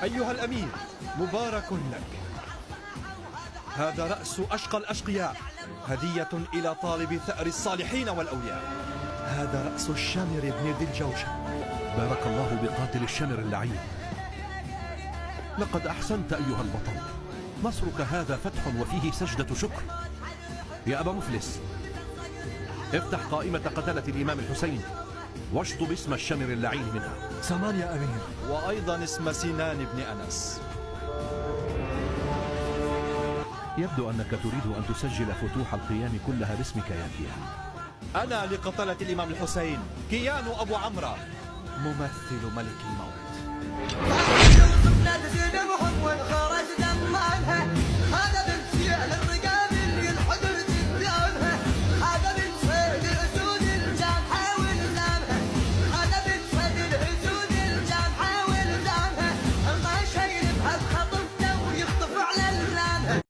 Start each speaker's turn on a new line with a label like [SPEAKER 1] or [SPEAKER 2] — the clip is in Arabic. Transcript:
[SPEAKER 1] أيها الأمير، مبارك لك. هذا رأس أشقى الأشقياء، هدية إلى طالب ثأر الصالحين والأولياء. هذا رأس الشامر بن ذي الجوشن.
[SPEAKER 2] بارك الله بقاتل الشمر اللعين. لقد أحسنت أيها البطل، نصرك هذا فتح وفيه سجدة شكر. يا أبا مفلس، افتح قائمة قتلة الإمام الحسين واشطب اسم الشمر اللعين منها.
[SPEAKER 3] سامان يا أمير.
[SPEAKER 1] وأيضا اسم سنان بن أنس.
[SPEAKER 2] يبدو أنك تريد أن تسجل فتوح القيام كلها باسمك يا كيان.
[SPEAKER 1] أنا لقتلة الإمام الحسين كيان أبو عمرو، ممثل ملك الموت.